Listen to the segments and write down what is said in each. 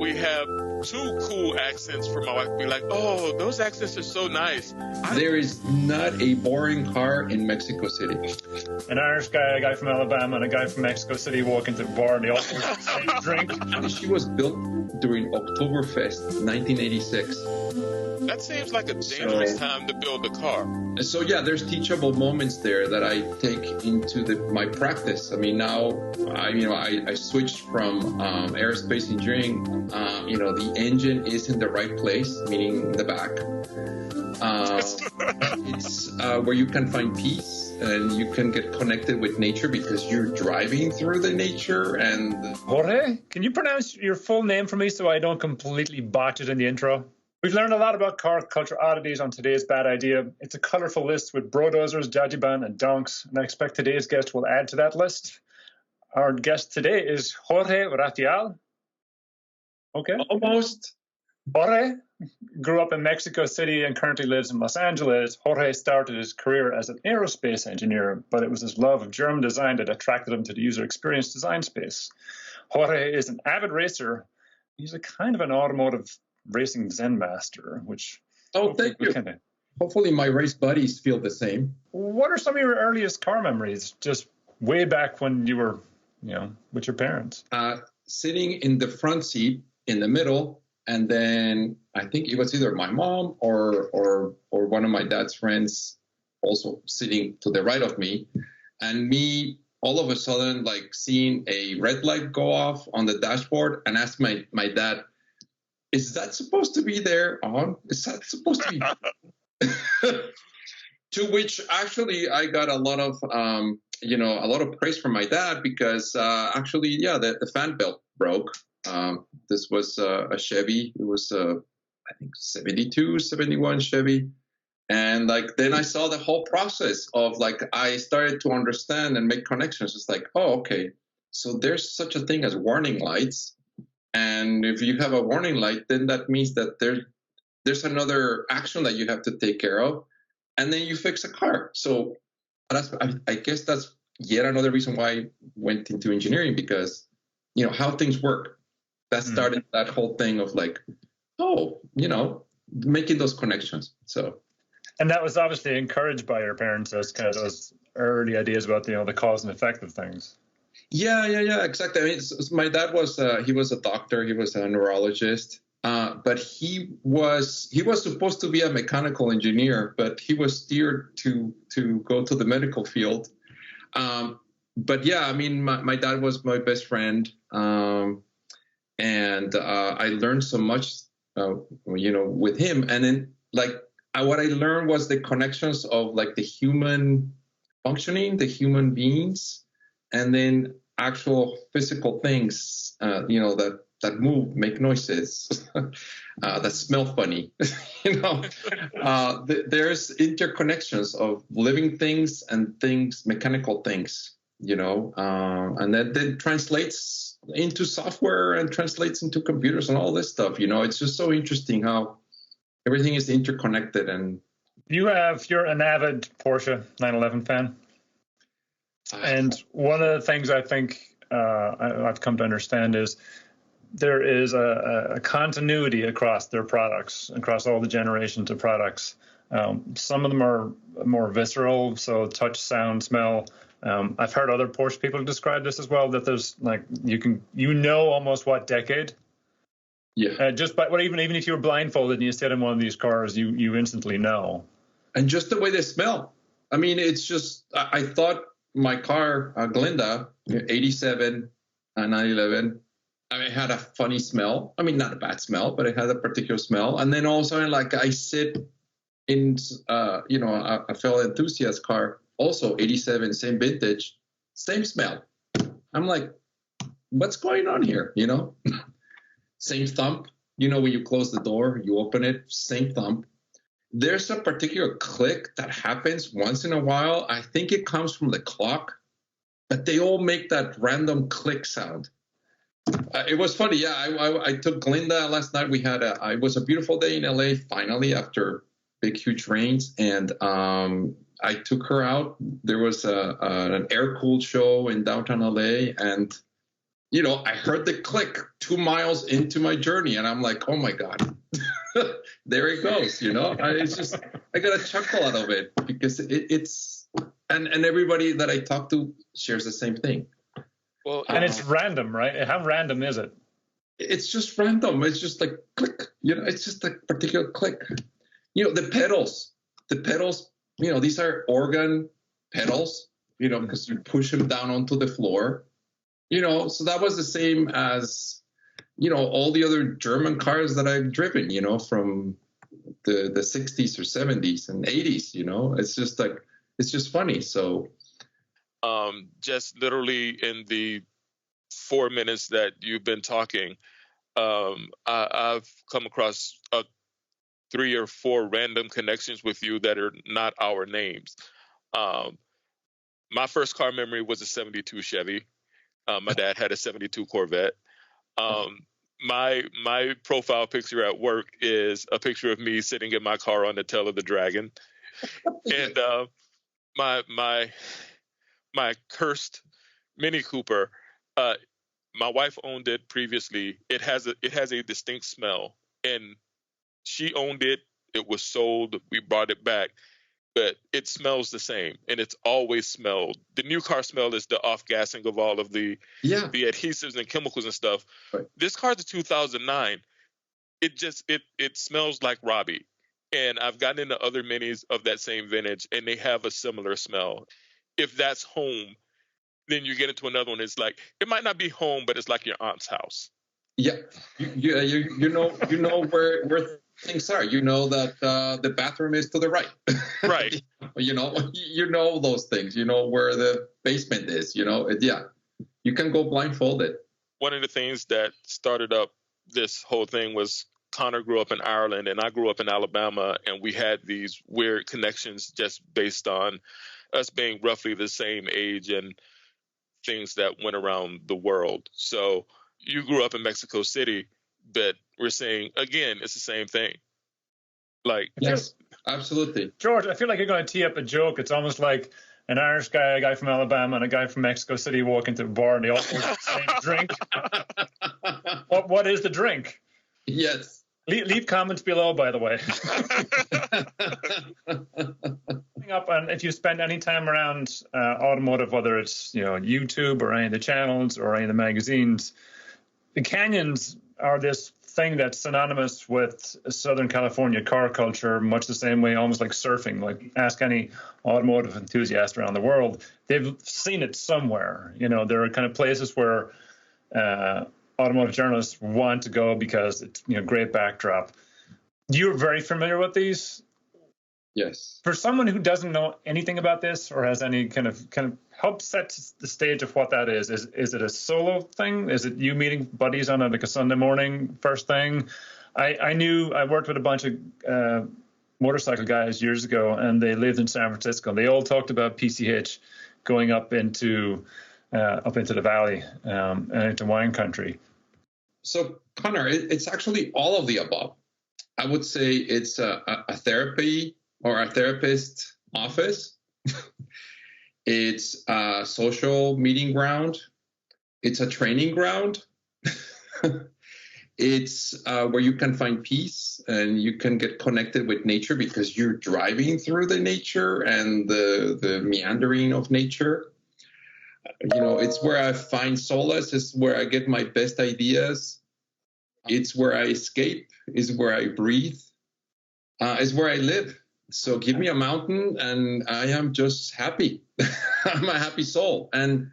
we have two cool accents for my wife to be like, oh, those accents are so nice. There is not a boring car in Mexico City. An Irish guy, a guy from Alabama, and a guy from Mexico City walk into the bar and they all order the same drink. She was built during Oktoberfest, 1986. That seems like a dangerous time to build a car. So yeah, there's teachable moments there that I take into my practice. I mean, now I switched from aerospace engineering. The engine is in the right place, meaning the back. It's where you can find peace and you can get connected with nature because you're driving through the nature. And Jorge, can you pronounce your full name for me so I don't completely botch it in the intro? We've learned a lot about car culture oddities on today's Bad Idea. It's a colorful list with brodozers, jajiban, and donks, and I expect today's guest will add to that list. Our guest today is Jorge Rafael. Okay. Almost. Jorge grew up in Mexico City and currently lives in Los Angeles. Jorge started his career as an aerospace engineer, but it was his love of German design that attracted him to the user experience design space. Jorge is an avid racer. He's a kind of an automotive racing Zen master, which... Oh, thank you. Hopefully my race buddies feel the same. What are some of your earliest car memories, just way back when you were, with your parents? Sitting in the front seat in the middle, and then I think it was either my mom or one of my dad's friends also sitting to the right of me, and me all of a sudden like seeing a red light go off on the dashboard and ask my dad, is that supposed to be there on? Is that supposed to be? To which actually I got a lot of praise from my dad because the fan belt broke. This was a Chevy. It was I think 72, 71 Chevy. And then I saw the whole process of I started to understand and make connections. It's like, oh, okay. So there's such a thing as warning lights. And if you have a warning light, then that means that there's another action that you have to take care of, and then you fix a car. So I guess that's yet another reason why I went into engineering, because how things work. That started that whole thing of making those connections. So, and that was obviously encouraged by your parents as kind of those early ideas about the cause and effect of things. Yeah, exactly. I mean, my dad was he was a doctor. He was a neurologist, but he was supposed to be a mechanical engineer, but he was steered to go to the medical field. But yeah, I mean, my dad was my best friend, and I learned so much, with him. And then what I learned was the connections of the human functioning, the human beings. And then actual physical things, that move, make noises, that smell funny. There's interconnections of living things and things, mechanical things, and that then translates into software and translates into computers and all this stuff. It's just so interesting how everything is interconnected. And you're an avid Porsche 911 fan. And one of the things I think I've come to understand is there is a continuity across their products, across all the generations of products. Some of them are more visceral, so touch, sound, smell. I've heard other Porsche people describe this as well, that there's almost what decade. Yeah. Even if you were blindfolded and you sit in one of these cars, you instantly know. And just the way they smell. I mean, it's just I thought. My car, Glenda, 87, 911, it had a funny smell. I mean, not a bad smell, but it had a particular smell. And then all of a sudden, I sit in, a fellow enthusiast car, also 87, same vintage, same smell. I'm like, what's going on here? Same thump. When you close the door, you open it, same thump. There's a particular click that happens once in a while. I think it comes from the clock, but they all make that random click sound. It was funny. Yeah, I took Glinda last night. It was a beautiful day in LA, finally, after big, huge rains. And I took her out. There was an air-cooled show in downtown LA, and I heard the click 2 miles into my journey, and I'm like, oh my God, there it goes. It's just, I got a chuckle out of it because it's, and everybody that I talk to shares the same thing. Well, and it's random, right? How random is it? It's just random. It's just like click, it's just a particular click. The pedals, these are organ pedals, because you push them down onto the floor, so that was the same as, all the other German cars that I've driven, from the 60s or 70s and 80s, it's just like, it's just funny. So, just literally in the 4 minutes that you've been talking, I've come across 3 or 4 random connections with you that are not our names. My first car memory was a 72 Chevy. My dad had a 72 Corvette. My profile picture at work is a picture of me sitting in my car on the tail of the Dragon. And my cursed Mini Cooper, my wife owned it previously. It has a distinct smell, and she owned it. It was sold. We brought it back, but it smells the same, and it's always smelled. The new car smell is the off-gassing of all of the adhesives and chemicals and stuff. Right. This car's a 2009. It smells like Robbie. And I've gotten into other minis of that same vintage, and they have a similar smell. If that's home, then you get into another one. It's like, it might not be home, but it's like your aunt's house. Yeah, you know where things are. You know that the bathroom is to the right. Right. you know those things. You know where the basement is. Yeah, you can go blindfolded. One of the things that started up this whole thing was Connor grew up in Ireland and I grew up in Alabama, and we had these weird connections just based on us being roughly the same age and things that went around the world. So you grew up in Mexico City, but we're saying, again, it's the same thing. Like, yes, absolutely. George, I feel like you're going to tee up a joke. It's almost like an Irish guy, a guy from Alabama, and a guy from Mexico City walk into a bar and they all order the same drink. What is the drink? Yes. Leave comments below, by the way. And if you spend any time around automotive, whether it's YouTube or any of the channels or any of the magazines, the canyons are this thing that's synonymous with Southern California car culture, much the same way, almost like surfing. Like, ask any automotive enthusiast around the world, they've seen it somewhere. There are kind of places where automotive journalists want to go because it's great backdrop. You're very familiar with these. Yes. For someone who doesn't know anything about this or has any kind of help set the stage of what that is it a solo thing? Is it you meeting buddies on a Sunday morning first thing? I worked with a bunch of motorcycle guys years ago, and they lived in San Francisco. They all talked about PCH going up into the valley and into wine country. So, Connor, it's actually all of the above. I would say it's a therapy or a therapist office. It's a social meeting ground. It's a training ground. It's where you can find peace and you can get connected with nature because you're driving through the nature and the meandering of nature. It's where I find solace. It's where I get my best ideas. It's where I escape. It's where I breathe. It's where I live. So give me a mountain and I am just happy. I'm a happy soul. And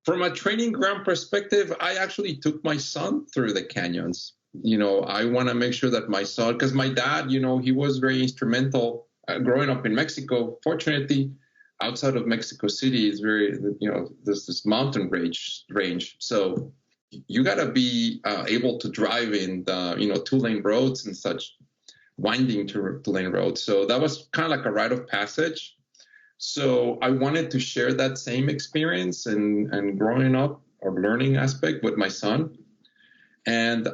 from a training ground perspective, I actually took my son through the canyons. I want to make sure that my son, because my dad, he was very instrumental growing up in Mexico. Fortunately, outside of Mexico City is very, there's this mountain range. So you got to be able to drive in the, 2-lane roads and such, winding 2-lane roads. So that was kind of like a rite of passage. So I wanted to share that same experience and growing up or learning aspect with my son. And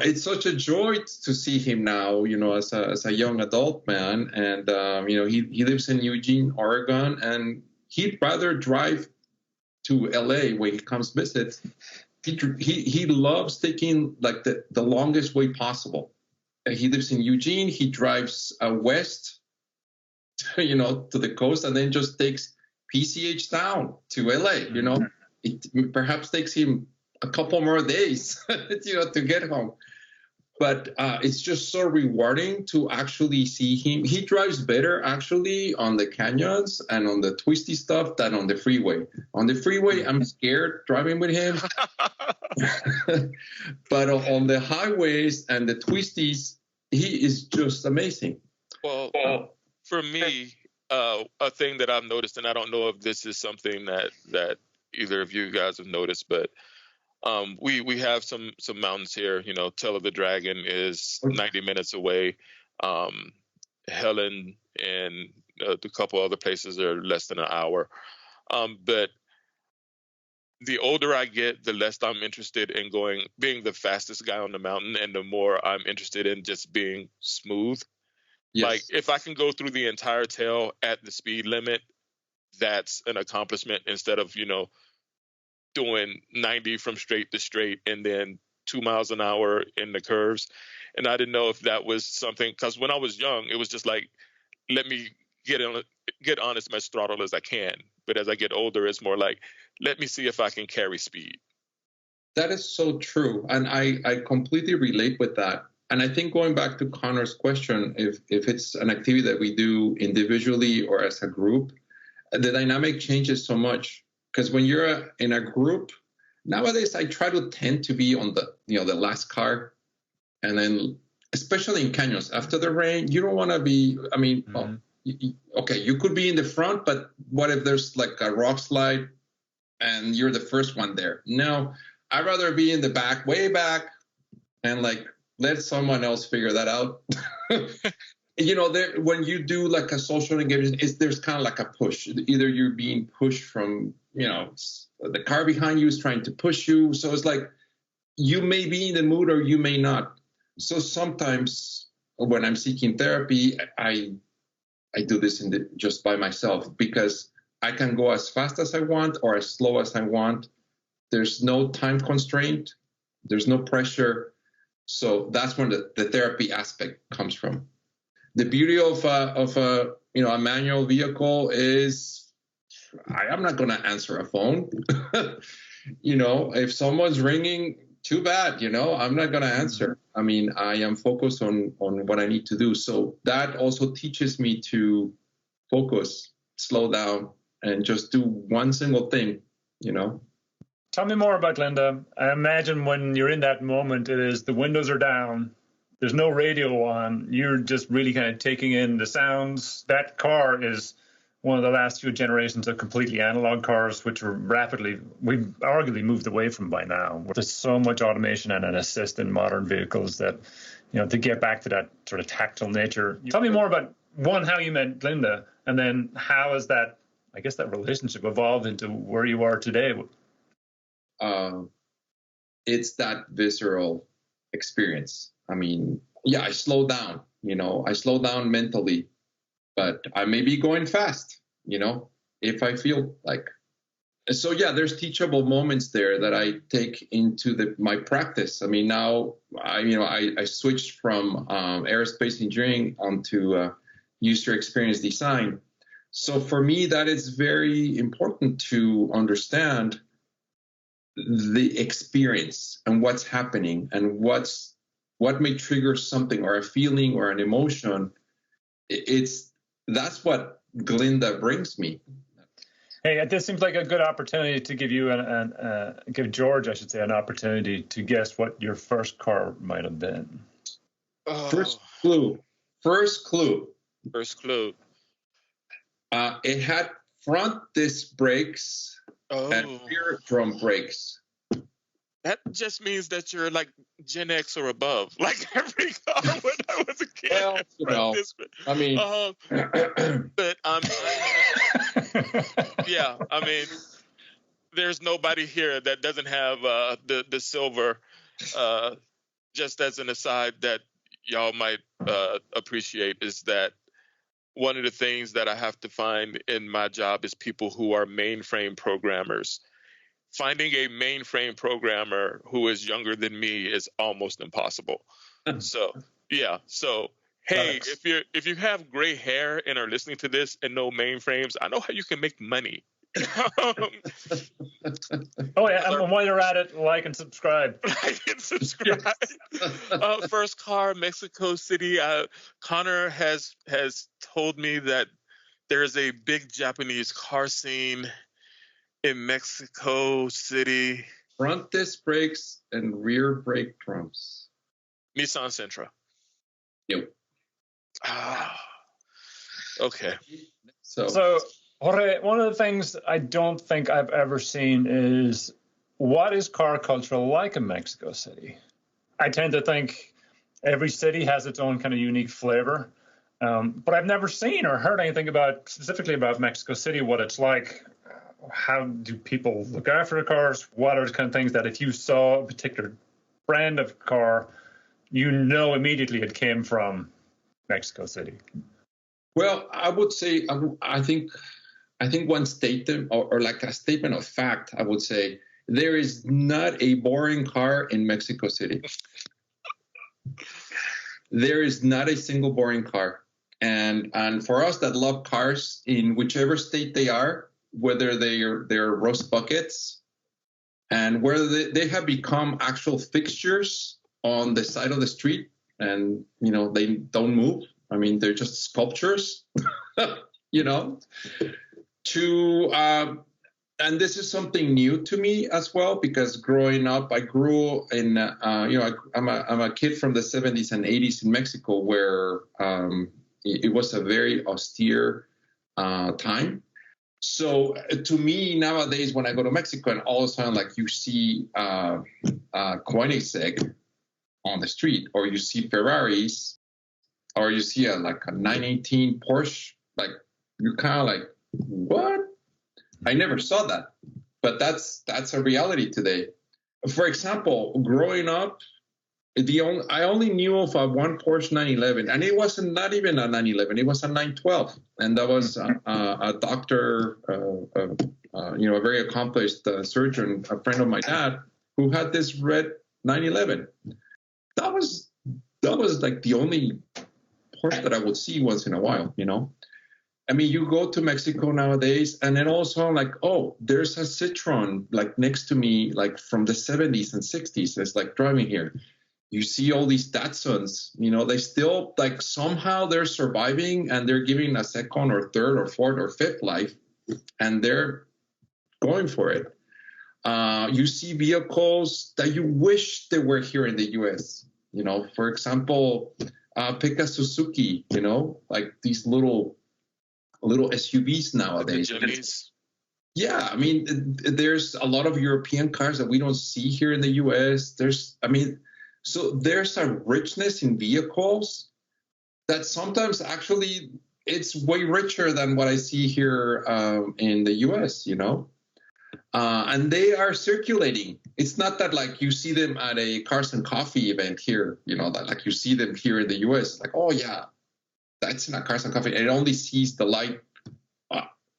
it's such a joy to see him now, as a young adult man. And, he lives in Eugene, Oregon, and he'd rather drive to LA when he comes visit he loves taking like the longest way possible. He lives in Eugene. He drives west, to the coast, and then just takes PCH down to LA. It perhaps takes him a couple more days, to get home. But it's just so rewarding to actually see him. He drives better actually on the canyons and on the twisty stuff than on the freeway. On the freeway, I'm scared driving with him. But on the highways and the twisties, he is just amazing. Well, for me, a thing that I've noticed, and I don't know if this is something that either of you guys have noticed, but we have some mountains here. Tail of the Dragon is 90 minutes away. Helen and a couple other places are less than an hour. But the older I get, the less I'm interested in being the fastest guy on the mountain, and the more I'm interested in just being smooth. Yes. Like if I can go through the entire tail at the speed limit, that's an accomplishment instead of, doing 90 from straight to straight and then 2 miles an hour in the curves. And I didn't know if that was something, because when I was young, it was just like, let me get on as much throttle as I can. But as I get older, it's more like, let me see if I can carry speed. That is so true. And I completely relate with that. And I think going back to Connor's question, if it's an activity that we do individually or as a group, the dynamic changes so much. Because when you're in a group, nowadays I try to tend to be on the last car. And then, especially in canyons, after the rain, you don't want to be, okay, you could be in the front, but what if there's like a rock slide and you're the first one there? No, I'd rather be in the back, way back, and like let someone else figure that out. When you do like a social engagement, there's kind of like a push. Either you're being pushed from, the car behind you is trying to push you. So it's like you may be in the mood or you may not. So sometimes when I'm seeking therapy, I do this just by myself because I can go as fast as I want or as slow as I want. There's no time constraint. There's no pressure. So that's when the therapy aspect comes from. The beauty of a manual vehicle is I am not going to answer a phone. If someone's ringing, too bad. I'm not going to answer. I mean, I am focused on what I need to do. So that also teaches me to focus, slow down, and just do one single thing. Tell me more about Glenda. I imagine when you're in that moment, it is the windows are down. There's no radio on. You're just really kind of taking in the sounds. That car is one of the last few generations of completely analog cars, which are we've arguably moved away from by now. There's so much automation and an assist in modern vehicles that, to get back to that sort of tactile nature. Tell me more about, one, how you met Glenda, and then how has that relationship evolved into where you are today? It's that visceral experience. I mean, yeah, I slow down, I slow down mentally, but I may be going fast, if I feel like. So, yeah, there's teachable moments there that I take into my practice. I mean, now, I switched from aerospace engineering onto user experience design. So for me, that is very important to understand the experience and what's happening and what may trigger something or a feeling or an emotion. That's what Glenda brings me. Hey, this seems like a good opportunity to give you give George, I should say, an opportunity to guess what your first car might have been. First clue. It had front disc brakes and rear drum brakes. That just means that you're like Gen X or above. Like every car when I was a kid. Well, I mean, but yeah, I mean, there's nobody here that doesn't have the silver. Just as an aside, that y'all might appreciate is that one of the things that I have to find in my job is people who are mainframe programmers. finding a mainframe programmer who is younger than me is almost impossible. So yeah. So hey, if you have gray hair and are listening to this and know mainframes, I know how you can make money. Oh yeah, and while you're at it, like and subscribe. Like and subscribe. First car, Mexico City. Connor has told me that there's a big Japanese car scene in Mexico City. Front disc brakes and rear brake drums. Nissan Sentra. Yep. Okay. So Jorge, one of the things I don't think I've ever seen is what is car culture like in Mexico City? I tend to think every city has its own kind of unique flavor, but I've never seen or heard anything specifically about Mexico City, what it's like. How do people look after the cars? What are the kind of things that if you saw a particular brand of car, you know immediately it came from Mexico City? Well, I would say, I think one statement or like a statement of fact, I would say there is not a boring car in Mexico City. There is not a single boring car. And for us that love cars in whichever state they are, whether they're rust buckets and whether they have become actual fixtures on the side of the street and, they don't move. I mean, they're just sculptures, and this is something new to me as well, because growing up, I grew in, I'm a kid from the 70s and 80s in Mexico where it was a very austere time. So to me nowadays, when I go to Mexico and all of a sudden, like you see Koenigsegg on the street, or you see Ferraris, or you see a 918 Porsche, like you're kind of like, what? I never saw that, but that's a reality today. For example, growing up, I only knew of one Porsche 911, and it wasn't not even a 911; it was a 912, and that was a doctor, a very accomplished surgeon, a friend of my dad, who had this red 911. That was like the only Porsche that I would see once in a while, I mean, you go to Mexico nowadays, and then also like, oh, there's a Citroen like next to me, like from the 70s and 60s. It's like driving here. You see all these Datsuns, they still like somehow they're surviving and they're giving a second or third or fourth or fifth life, and they're going for it. You see vehicles that you wish they were here in the U.S. For example, pick a Suzuki, like these little SUVs nowadays. Yeah, I mean, there's a lot of European cars that we don't see here in the U.S. So there's a richness in vehicles that sometimes actually it's way richer than what I see here in the U.S., and they are circulating. It's not that like you see them at a Cars and Coffee event here, that like you see them here in the U.S. Like, oh, yeah, that's in a Cars and Coffee. And it only sees the light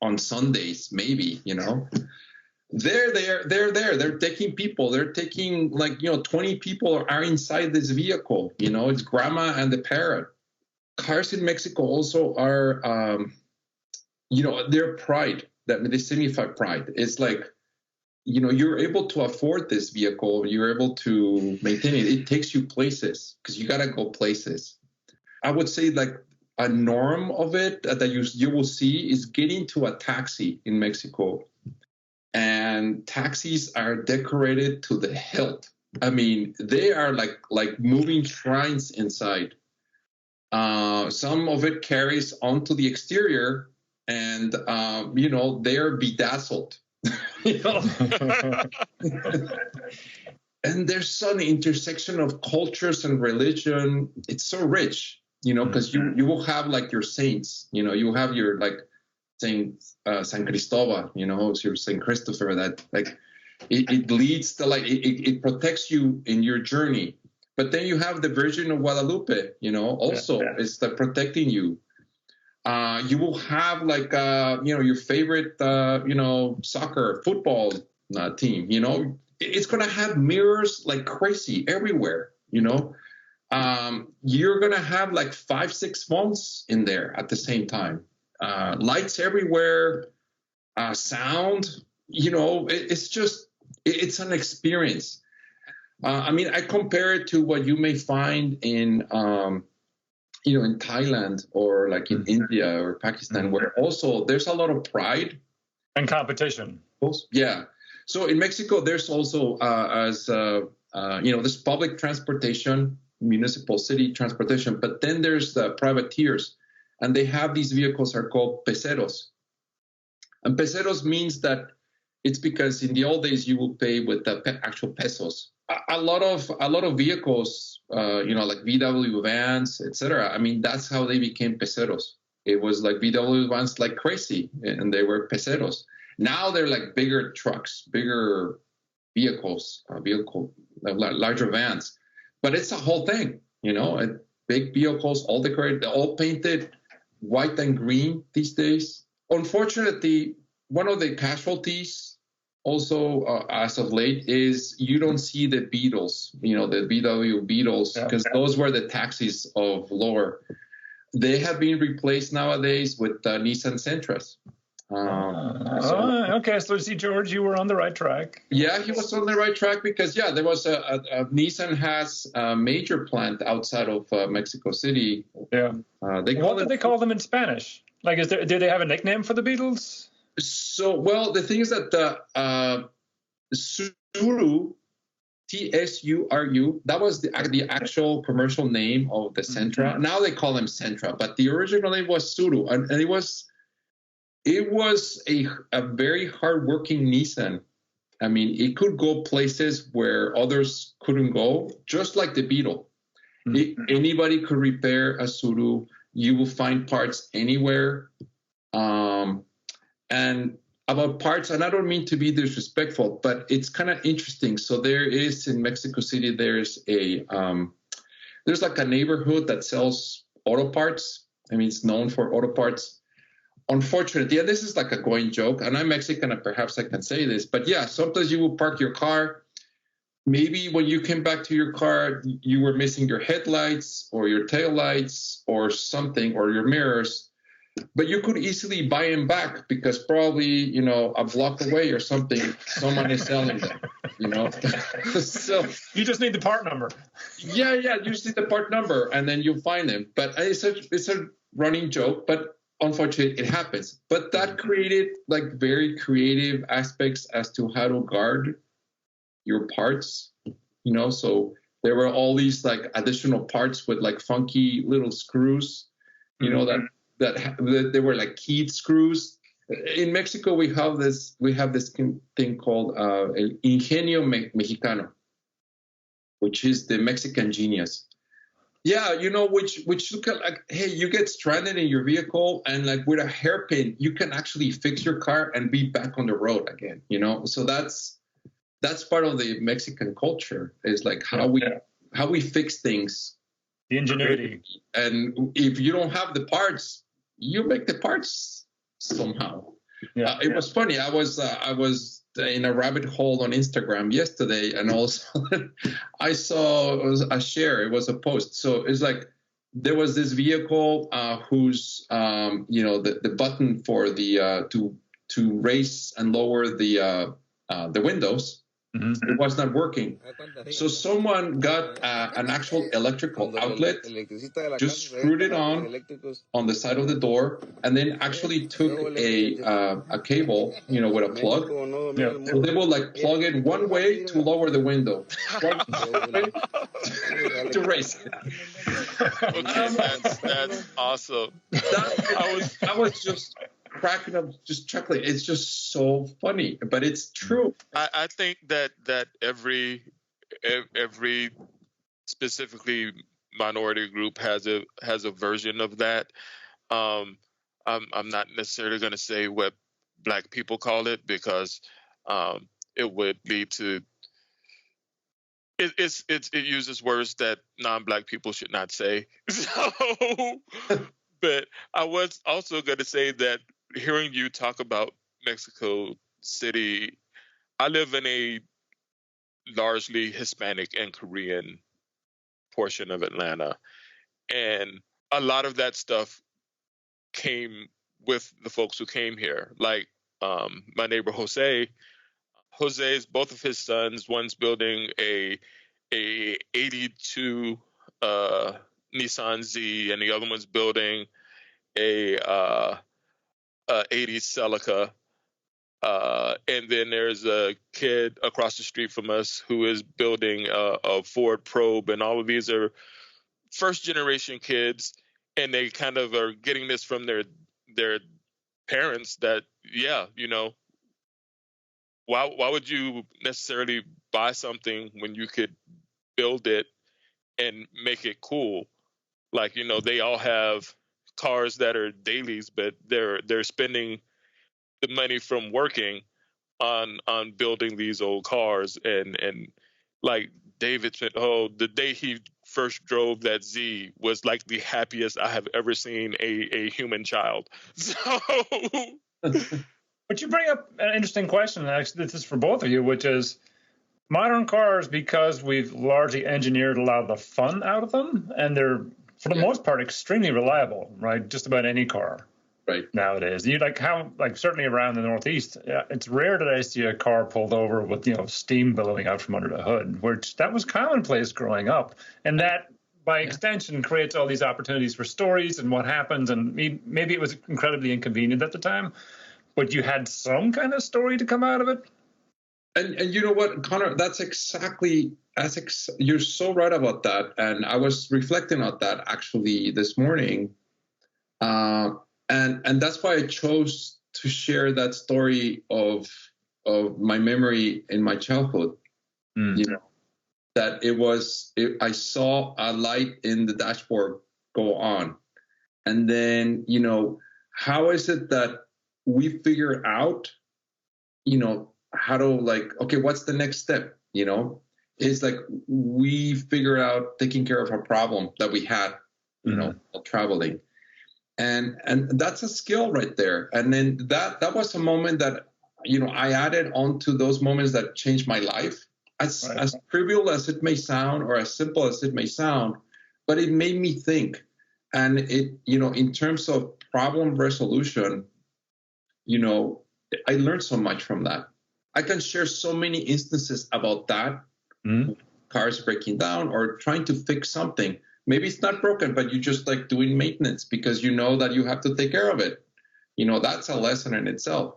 on Sundays, maybe, They're there. They're taking people. They're taking 20 people are inside this vehicle. It's grandma and the parrot. Cars in Mexico also are, their pride. That they signify pride. It's like, you're able to afford this vehicle. You're able to maintain it. It takes you places because you got to go places. I would say like a norm of it that you will see is getting to a taxi in Mexico. And taxis are decorated to the hilt. I mean, they are like moving shrines inside. Some of it carries onto the exterior, and they are bedazzled. And there's some intersection of cultures and religion. It's so rich, because you will have like your saints. You have your like Saint San Cristobal, your Saint Christopher, that like it leads the light, it protects you in your journey. But then you have the Virgin of Guadalupe, also is the protecting you. You will have like your favorite, soccer, football team. You know, it's going to have mirrors like crazy everywhere. You know, you're going to have like 5-6 phones in there at the same time. Lights everywhere, sound. You know, it's an experience. I mean, I compare it to what you may find in in Thailand or like in India or Pakistan, where also there's a lot of pride and competition. Yeah. So in Mexico, there's also there's public transportation, municipal city transportation, but then there's the privateers, and they have these vehicles are called peceros. And peceros means that it's because in the old days you will pay with the actual pesos. A lot of vehicles, like VW vans, etc. I mean, that's how they became peceros. It was like VW vans like crazy, and they were peceros. Now they're like bigger trucks, bigger vehicles, larger vans. But it's a whole thing, big vehicles, all decorated, all painted white and green these days. Unfortunately, one of the casualties also, as of late, is you don't see the Beetles, the VW Beetles, because those were the taxis of lore. They have been replaced nowadays with Nissan Sentras. Okay. So, see, George, you were on the right track. Yeah, he was on the right track because, there was a Nissan has a major plant outside of Mexico City. Yeah. What do they call them in Spanish? Like, do they have a nickname for the Beetles? So, well, the thing is that the Tsuru, Tsuru, that was the actual commercial name of the Sentra. Mm-hmm. Now they call them Sentra, but the original name was Tsuru, and it was a very hardworking Nissan. I mean, it could go places where others couldn't go, just like the Beetle. Mm-hmm. Anybody could repair a Tsuru. You will find parts anywhere. And about parts, and I don't mean to be disrespectful, but it's kind of interesting. So there is in Mexico City, there's like a neighborhood that sells auto parts. I mean, it's known for auto parts. Unfortunately, and this is like a going joke, and I'm Mexican, and perhaps I can say this, but yeah, sometimes you will park your car. Maybe when you came back to your car, you were missing your headlights or your taillights or something, or your mirrors. But you could easily buy them back because probably, a block away or something, someone is selling them, So you just need the part number. Yeah, you just need the part number, and then you'll find them. But it's a running joke, but unfortunately, it happens. But that created like very creative aspects as to how to guard your parts, So there were all these like additional parts with like funky little screws, that they were like keyed screws. In Mexico, we have this thing called El Ingenio Mexicano, which is the Mexican genius. Yeah, which look at like, hey, you get stranded in your vehicle, and like with a hairpin, you can actually fix your car and be back on the road again. So that's part of the Mexican culture, is like how we fix things. The ingenuity. And if you don't have the parts, you make the parts somehow. Yeah, it was funny. I was in a rabbit hole on Instagram yesterday, and also I saw a share. It was a post. So it's like there was this vehicle whose the button for the to raise and lower the windows. Mm-hmm. It was not working. So someone got an actual electrical outlet, just screwed it on the side of the door, and then actually took a cable, with a plug. Yeah. So they will like plug it one way to lower the window, to raise it. Okay, that's awesome. I was just cracking up, just chuckling. It's just so funny, but it's true. I think that every specifically minority group has a version of that. I'm not necessarily going to say what Black people call it, because it would lead to it uses words that non-Black people should not say. So, but I was also going to say that hearing you talk about Mexico City I live in a largely Hispanic and Korean portion of Atlanta, and a lot of that stuff came with the folks who came here. Like my neighbor Jose's both of his sons. One's building a 82 Nissan Z, and the other one's building a 80 Celica. And then there's a kid across the street from us who is building a Ford Probe, and all of these are first generation kids, and they kind of are getting this from their parents that, why would you necessarily buy something when you could build it and make it cool? Like, they all have cars that are dailies, but they're spending the money from working on building these old cars. And like David said, the day he first drove that Z was like the happiest I have ever seen a human child. So But you bring up an interesting question, and actually this is for both of you, which is modern cars, because we've largely engineered a lot of the fun out of them, and they're, for the most part, extremely reliable, right? Just about any car nowadays. You certainly around the Northeast, it's rare that I see a car pulled over with, steam billowing out from under the hood, which that was commonplace growing up. And that, by extension, creates all these opportunities for stories and what happens. And maybe it was incredibly inconvenient at the time, but you had some kind of story to come out of it. And you know what, Connor, you're so right about that. And I was reflecting on that actually this morning. And that's why I chose to share that story of my memory in my childhood. That I saw a light in the dashboard go on. And then, how is it that we figure out, how to what's the next step? It's like we figure out taking care of a problem that we had, while traveling. And that's a skill right there. And then that was a moment that, I added on to those moments that changed my life. As trivial as it may sound, or as simple as it may sound, but it made me think. And it, in terms of problem resolution, I learned so much from that. I can share so many instances about that. Cars breaking down or trying to fix something. Maybe it's not broken, but you just like doing maintenance because you know that you have to take care of it. That's a lesson in itself.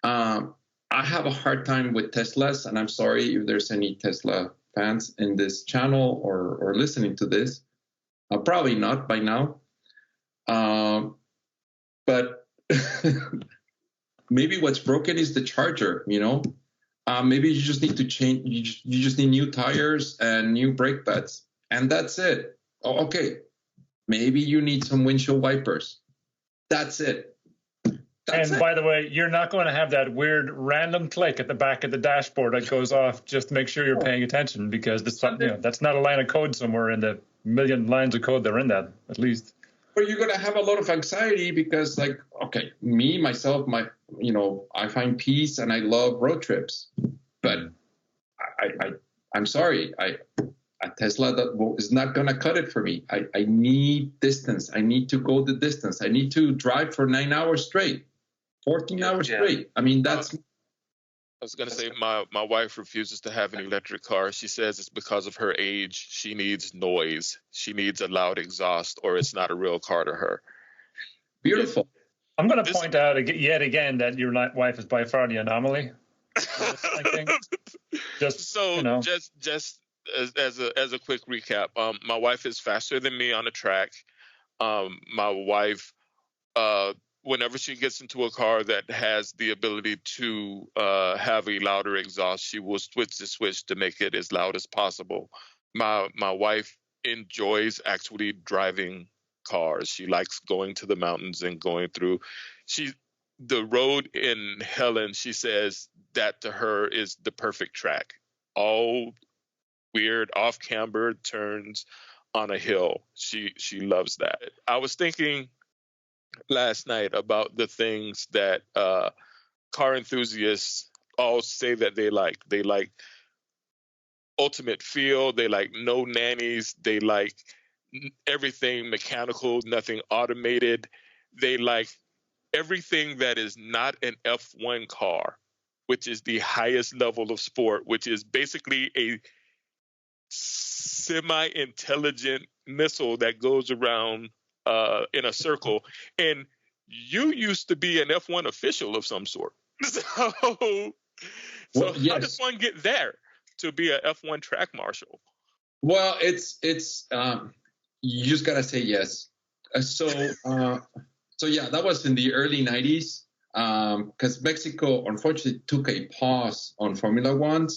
I have a hard time with Teslas, and I'm sorry if there's any Tesla fans in this channel or listening to this. Probably not by now. But maybe what's broken is the charger, Maybe you just need to change. You just need new tires and new brake pads, and that's it. Oh, okay. Maybe you need some windshield wipers. That's it. By the way, you're not going to have that weird random click at the back of the dashboard that goes off just to make sure you're paying attention, because that's not a line of code somewhere in the million lines of code that are in that, at least. Or you're going to have a lot of anxiety because, I find peace and I love road trips. But I'm sorry, a Tesla is not going to cut it for me. I need distance. I need to go the distance. I need to drive for 9 hours straight, 14 hours straight. I mean, that's... I was going to say my wife refuses to have an electric car. She says it's because of her age. She needs noise. She needs a loud exhaust, or it's not a real car to her. Beautiful. I'm going to point out yet again that your wife is by far the anomaly. I think. Just as a quick recap, my wife is faster than me on a track. My wife, whenever she gets into a car that has the ability to have a louder exhaust, she will switch the switch to make it as loud as possible. My wife enjoys actually driving cars. She likes going to the mountains and going through. The road in Helen, she says that to her is the perfect track. All weird off-camber turns on a hill. She loves that. I was thinking last night about the things that car enthusiasts all say that they like. They like ultimate feel. They like no nannies. They like everything mechanical, nothing automated. They like everything that is not an F1 car, which is the highest level of sport, which is basically a semi-intelligent missile that goes around in a circle. And you used to be an F1 official of some sort. So yes. How does one get there to be an F1 track marshal? Well, it's you just gotta say yes. So yeah, that was in the early 90s, because Mexico unfortunately took a pause on Formula One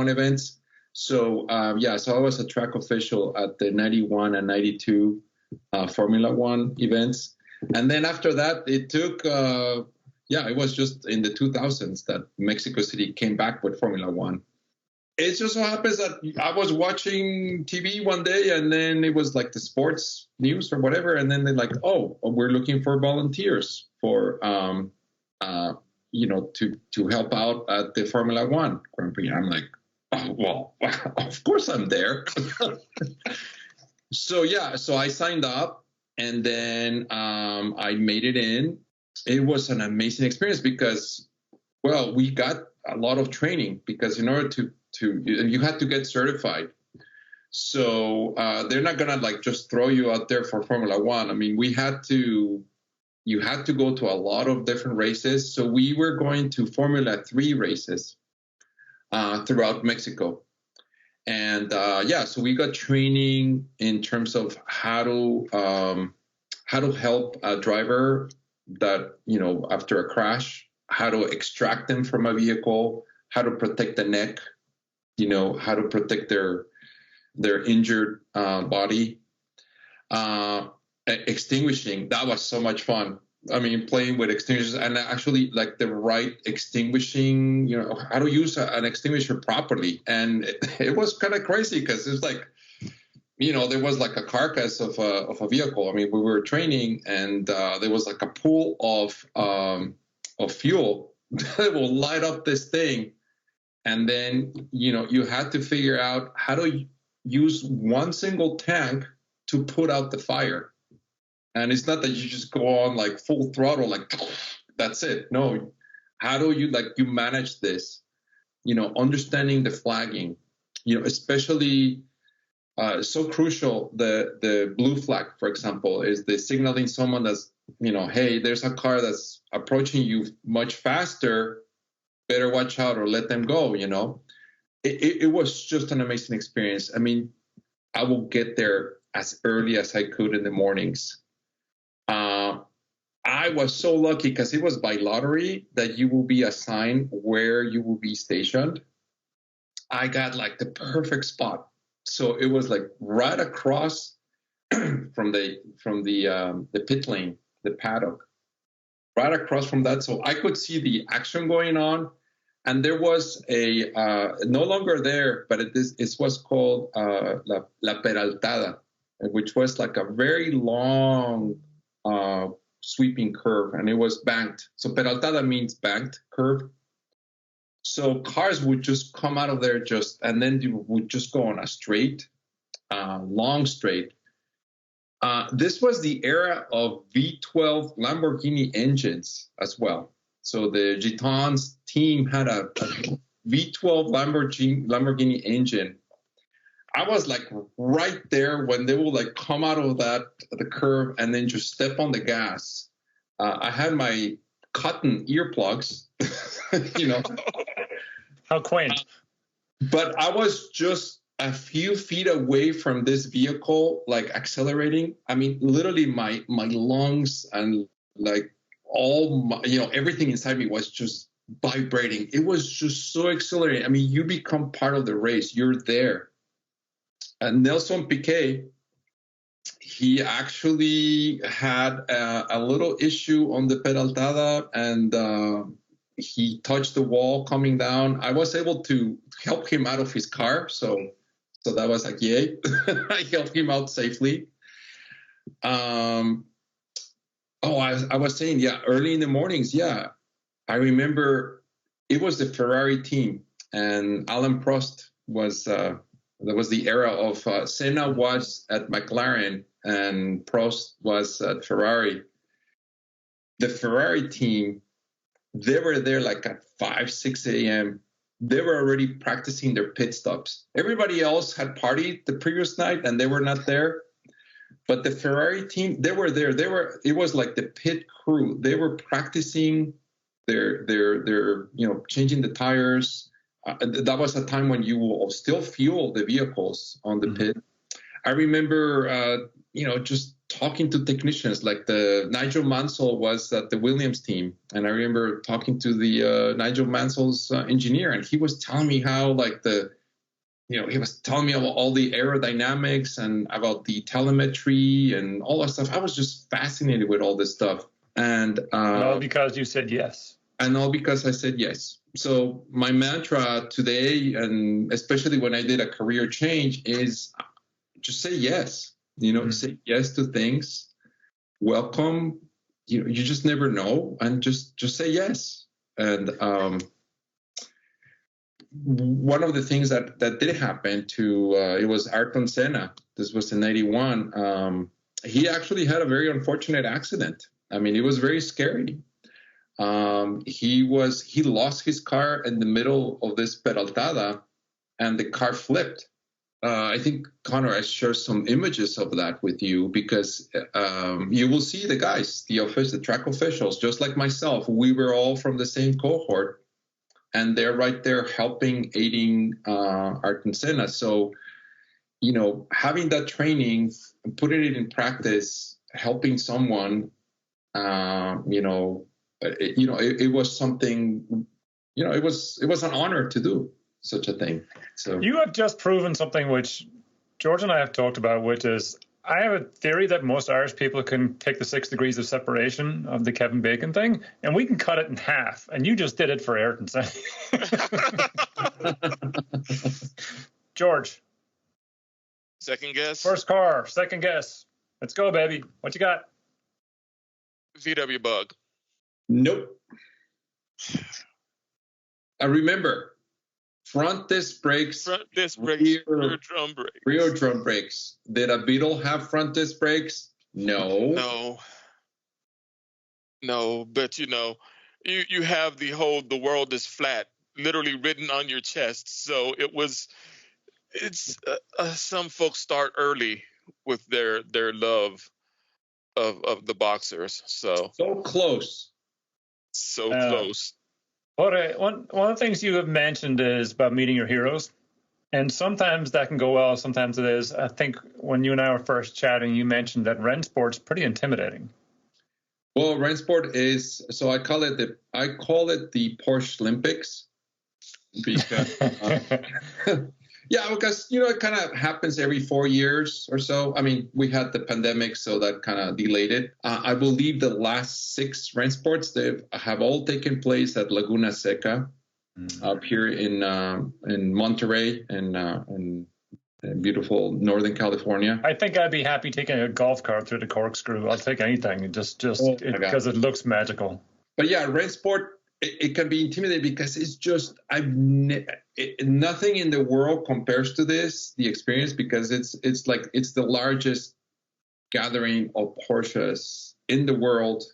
events. So so I was a track official at the 91 and 92 Formula One events. And then after that, it took, it was just in the 2000s that Mexico City came back with Formula One. It just so happens that I was watching TV one day, and then it was like the sports news or whatever. And then they're like, oh, we're looking for volunteers for, to help out at the Formula One Grand Prix. I'm like, oh, well, of course I'm there. So I signed up, and then I made it in. It was an amazing experience because, well, we got a lot of training, because in order to you had to get certified. So they're not gonna like just throw you out there for Formula One. I mean, you had to go to a lot of different races. So we were going to Formula 3 races throughout Mexico. And so we got training in terms of how to help a driver that, after a crash, how to extract them from a vehicle, how to protect the neck, how to protect their injured body. Extinguishing, that was so much fun. I mean, playing with extinguishers and actually like the right extinguishing, how to use an extinguisher properly. And it was kind of crazy because it's like, there was like a carcass of a vehicle. I mean, we were training, and there was like a pool of fuel that will light up this thing. And then, you had to figure out how to use one single tank to put out the fire. And it's not that you just go on like full throttle, like that's it. No, how do you you manage this? Understanding the flagging, especially so crucial. The blue flag, for example, is the signaling someone that's, hey, there's a car that's approaching you much faster. Better watch out or let them go. It was just an amazing experience. I mean, I will get there as early as I could in the mornings. I was so lucky because it was by lottery that you will be assigned where you will be stationed. I got like the perfect spot. So it was like right across from the pit lane, the paddock, right across from that. So I could see the action going on. And there was a, no longer there, but it was called La Peraltada, which was like a very long sweeping curve, and it was banked. So Peraltada means banked curve. So cars would just come out of there and then you would just go on a straight, long straight. This was the era of V12 Lamborghini engines as well. So the Gitans team had a V12 Lamborghini engine. I was like right there when they will like come out of the curve and then just step on the gas. I had my cotton earplugs, How quaint. But I was just a few feet away from this vehicle, like accelerating. I mean, literally my lungs and like all my, everything inside me was just vibrating. It was just so exhilarating. I mean, you become part of the race. You're there. And Nelson Piquet, he actually had a little issue on the Peraltada, and he touched the wall coming down. I was able to help him out of his car, so that was like, yay. I helped him out safely. I was saying, early in the mornings, I remember it was the Ferrari team, and Alain Prost was that was the era of Senna was at McLaren and Prost was at Ferrari. The Ferrari team, they were there like at 5, 6 a.m. They were already practicing their pit stops. Everybody else had partied the previous night and they were not there. But the Ferrari team, they were there. It was like the pit crew. They were practicing their changing the tires. That was a time when you will still fuel the vehicles on the pit. I remember, just talking to technicians, like the Nigel Mansell was at the Williams team. And I remember talking to the Nigel Mansell's engineer, and he was telling me how he was telling me about all the aerodynamics and about the telemetry and all that stuff. I was just fascinated with all this stuff. And all because you said yes. And all because I said yes. So my mantra today, and especially when I did a career change, is just say yes. Say yes to things. Welcome. You just never know, and just say yes. And one of the things that did happen to it was Ayrton Senna. This was in '91. He actually had a very unfortunate accident. I mean, it was very scary. He lost his car in the middle of this peraltada, and the car flipped. I think, Connor, I share some images of that with you because you will see the guys, the track officials, just like myself. We were all from the same cohort, and they're right there helping, aiding Ayrton Senna. So, having that training, putting it in practice, helping someone, it was something, it was an honor to do such a thing. So you have just proven something which George and I have talked about, which is I have a theory that most Irish people can take the 6 degrees of separation of the Kevin Bacon thing, and we can cut it in half. And you just did it for Ayrton Senna. George. Second guess. First car, second guess. Let's go, baby. What you got? VW Bug. Nope. I remember. Front disc brakes. Rear drum brakes. Rear drum brakes. Did a Beetle have front disc brakes? No. No, but you have the world is flat literally written on your chest. So it's some folks start early with their love of the boxers. So close. Close. One of the things you have mentioned is about meeting your heroes. And sometimes that can go well, sometimes it is. I think when you and I were first chatting, you mentioned that Rennsport's pretty intimidating. Well, Rennsport is, so I call it the Porsche Olympics. Because, because, it kind of happens every 4 years or so. I mean, we had the pandemic, so that kind of delayed it. I believe the last 6 Rennsports, they have all taken place at Laguna Seca up here in Monterey and beautiful Northern California. I think I'd be happy taking a golf cart through the corkscrew. I'll take anything, because it looks magical. But yeah, Rennsport, it can be intimidating because it's just nothing in the world compares to this, the experience, because it's the largest gathering of Porsches in the world,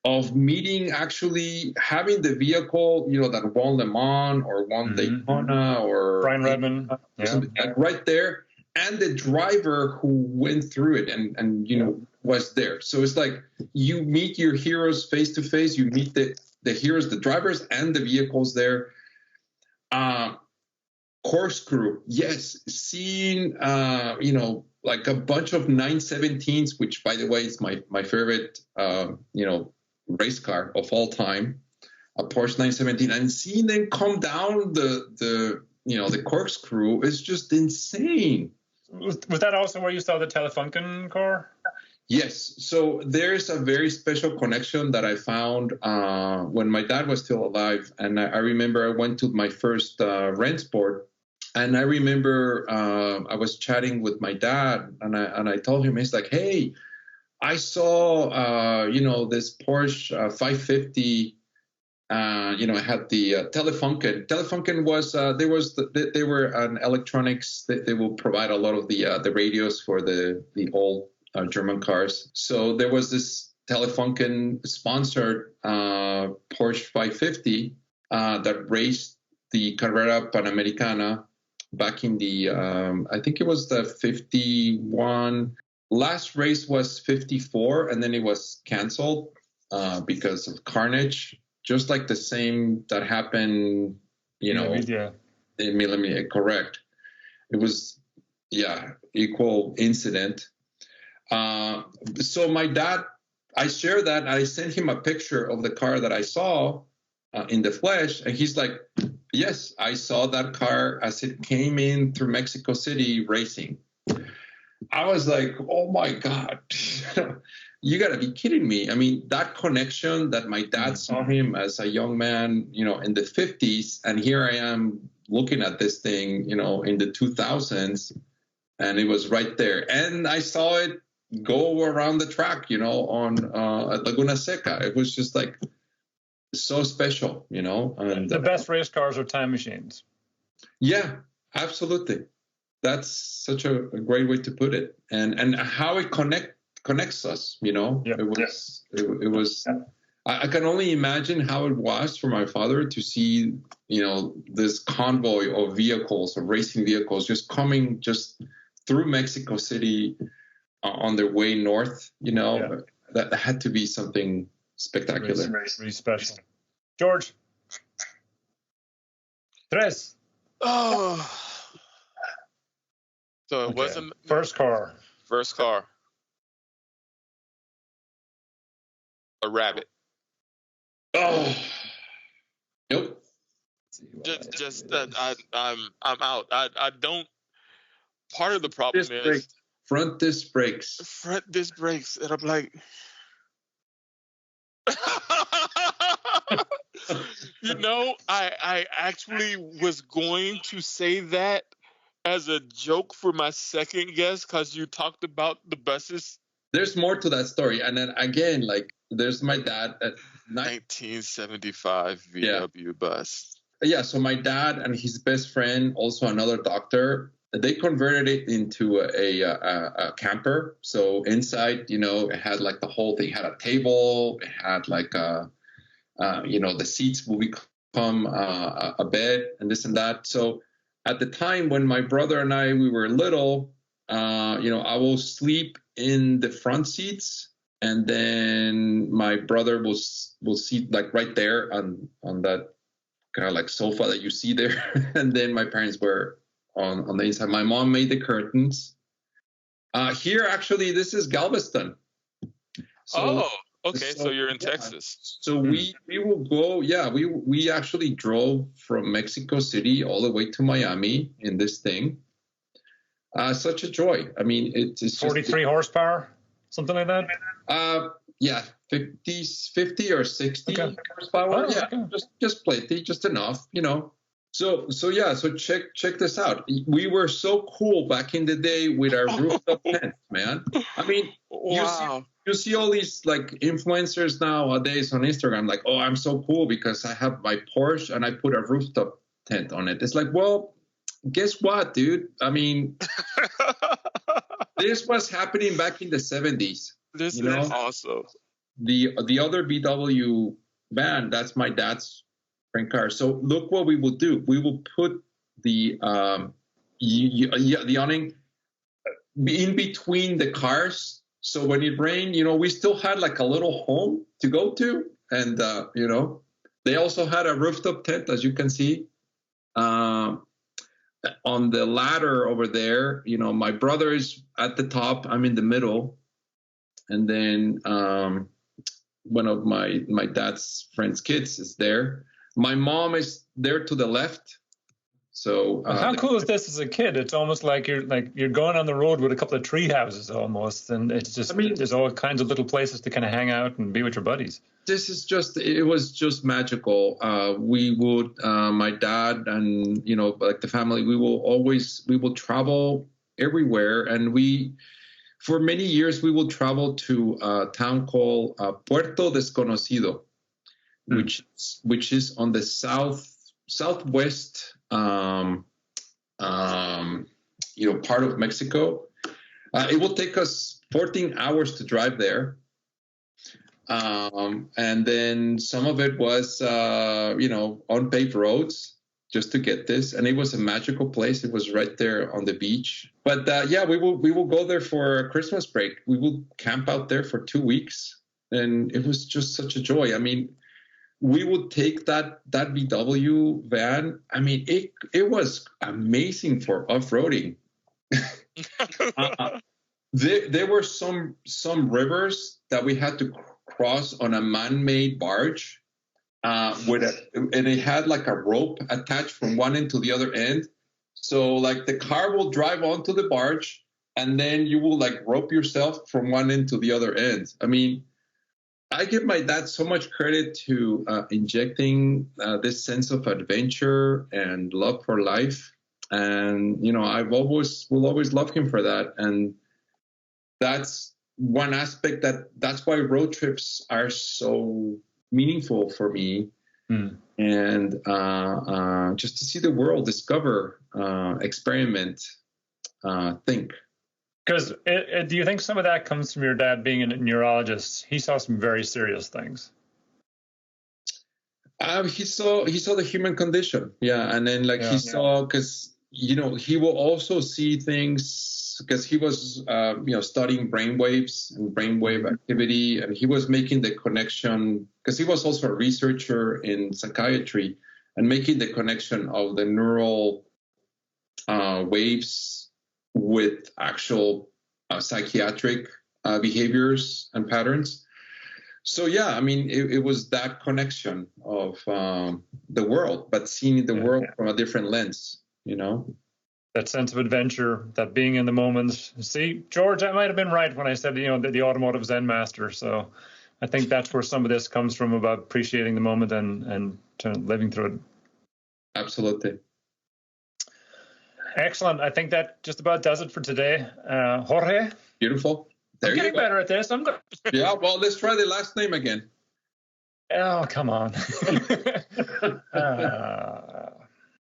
of meeting, actually having the vehicle, that won Le Mans or won Daytona or Brian Redman, right there, and the driver who went through it and was there. So it's like you meet your heroes face to face. You meet the heroes, the drivers, and the vehicles there. Corkscrew, yes. Seeing, like a bunch of 917s, which, by the way, is my favorite, race car of all time, a Porsche 917, and seeing them come down the corkscrew is just insane. Was that also where you saw the Telefunken car? Yes. So there's a very special connection that I found when my dad was still alive. And I remember I went to my first Rennsport, and I remember I was chatting with my dad, and I told him, he's like, hey, I saw, this Porsche 550 I had the Telefunken. Telefunken was they were an electronics. They will provide a lot of the radios for the old German cars. So there was this Telefunken sponsored Porsche 550 that raced the Carrera Panamericana back in the I think it was the 51. Last race was 54, and then it was canceled because of carnage. Just like the same that happened, in millimeter, correct. It was, equal incident. So my dad, I shared that. I sent him a picture of the car that I saw in the flesh, and he's like, yes, I saw that car as it came in through Mexico City racing. I was like, oh my God. You got to be kidding me. I mean, that connection that my dad saw him as a young man, in the 50s, and here I am looking at this thing, in the 2000s, and it was right there. And I saw it go around the track, on at Laguna Seca. It was just like so special, And the best race cars are time machines. Yeah, absolutely. That's such a great way to put it. And how it connects us, Yep. It was I can only imagine how it was for my father to see this convoy of vehicles, of racing vehicles, just coming just through Mexico City on their way north. That had to be something spectacular, really special. George, tres. So it wasn't first car. A rabbit. Oh, nope. I'm out. I don't. Part of the problem is front disc brakes. Front disc brakes, and I'm like, I actually was going to say that as a joke for my second guess because you talked about the buses. There's more to that story, and then again, like there's my dad at 1975 VW bus. Yeah, so my dad and his best friend, also another doctor, they converted it into a camper. So inside, it had like the whole thing. It had a table. It had like the seats will become a bed and this and that. So at the time when my brother and we were little, I will sleep in the front seats, and then my brother will sit like right there on that kind of like sofa that you see there, and then my parents were on the inside. My mom made the curtains. Here, actually, this is Galveston. So you're in Texas. So we will go. Yeah, we actually drove from Mexico City all the way to Miami in this thing. Such a joy. I mean, it's 43 horsepower, something like that. Yeah, 50 or 60 horsepower. Oh, yeah, okay. just plenty, just enough, So check this out. We were so cool back in the day with our rooftop tents, man. I mean, wow. You see all these like influencers nowadays on Instagram, like, oh, I'm so cool because I have my Porsche and I put a rooftop tent on it. It's like, well, guess what, dude? I mean, this was happening back in the 70s. This is awesome. The other VW van, that's my dad's friend car. So look what we will do. We will put the awning in between the cars. So when it rained, we still had like a little home to go to. And, they also had a rooftop tent, as you can see. On the ladder over there, my brother is at the top. I'm in the middle. And then one of my dad's friend's kids is there. My mom is there to the left. So how cool is this as a kid? It's almost like you're going on the road with a couple of tree houses almost, and it's just there's all kinds of little places to kind of hang out and be with your buddies. It was just magical. We would, my dad and like the family, we will travel everywhere, and for many years we will travel to a town called Puerto Desconocido. which is on the southwest part of Mexico. It will take us 14 hours to drive there. And then some of it was, unpaved roads just to get this. And it was a magical place. It was right there on the beach. But we will go there for a Christmas break. We will camp out there for 2 weeks. And it was just such a joy. I mean, we would take that VW van. I mean, it was amazing for off-roading. There were some rivers that we had to cross on a man-made barge, and it had like a rope attached from one end to the other end. So like the car will drive onto the barge, and then you will like rope yourself from one end to the other end. I mean, I give my dad so much credit to injecting this sense of adventure and love for life. And, I will always love him for that. And that's one aspect that's why road trips are so meaningful for me. And just to see the world, discover, experiment, think. Because do you think some of that comes from your dad being a neurologist? He saw some very serious things. He saw the human condition, and then he saw, because he will also see things, because he was studying brainwaves and brainwave activity, and he was making the connection, because he was also a researcher in psychiatry, and making the connection of the neural waves with actual psychiatric behaviors and patterns. So, I mean, it was that connection of the world, but seeing the world from a different lens, That sense of adventure, that being in the moments. See, George, I might have been right when I said, the automotive Zen master. So I think that's where some of this comes from, about appreciating the moment and living through it. Absolutely. Excellent. I think that just about does it for today. Jorge? Beautiful. I'm getting better at this. I'm good. Yeah, well, let's try the last name again. Oh, come on.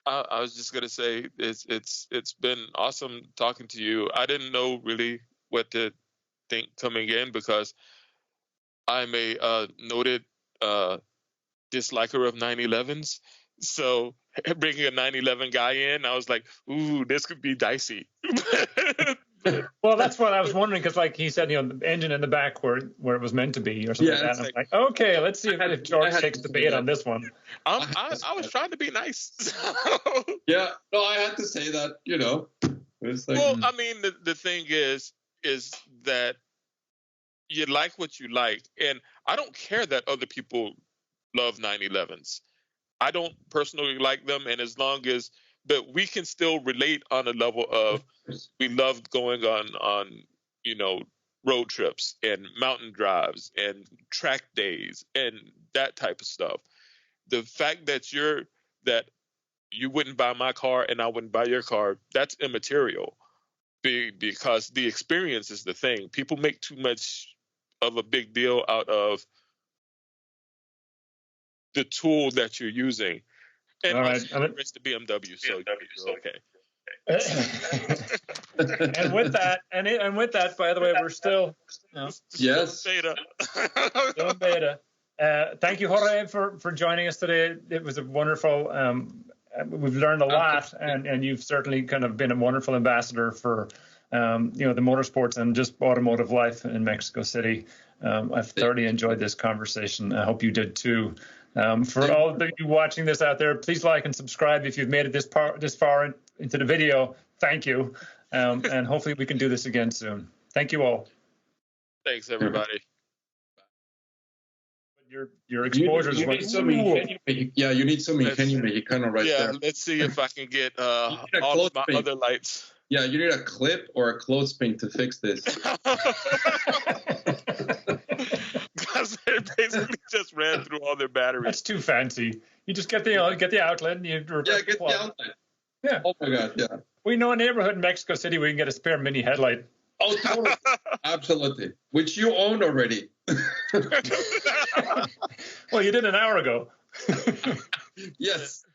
I was just gonna say it's been awesome talking to you. I didn't know really what to think coming in, because I'm a noted disliker of 911s. So bringing a 911 guy in, I was like, ooh, this could be dicey. Well, that's what I was wondering, because like he said, the engine in the back where it was meant to be, or something like that. I'm like, okay, let's see if George takes the bait on this one. I was trying to be nice. Yeah, no, I had to say that, It's like, well, I mean, the thing is that you like what you like, and I don't care that other people love 911s. I don't personally like them, and as long as, but we can still relate on a level of, we loved going on road trips and mountain drives and track days and that type of stuff. The fact that you wouldn't buy my car and I wouldn't buy your car, that's immaterial, because the experience is the thing. People make too much of a big deal out of the tool that you're using. And all also, right. it's the BMW, so you're okay. And with that, by the way, we're still yes, beta. Still beta. Thank you, Jorge, for joining us today. It was a wonderful. We've learned a lot, and you've certainly kind of been a wonderful ambassador for the motorsports and just automotive life in Mexico City. I've thoroughly enjoyed this conversation. I hope you did too. For all of you watching this out there, please like and subscribe if you've made it this far into the video. Thank you. And hopefully we can do this again soon. Thank you all. Thanks, everybody. Your exposures. You need some Ingenio Mexicano right there. Yeah, let's see if I can get all of my other lights. Yeah, you need a clip or a clothespin to fix this. Because they basically just ran through all their batteries. That's too fancy. You just get the outlet and you get the outlet. Yeah. Oh my God. Yeah. We know a neighborhood in Mexico City where you can get a spare mini headlight. Oh, totally. Absolutely. Which you own already. Well, you did an hour ago. Yes.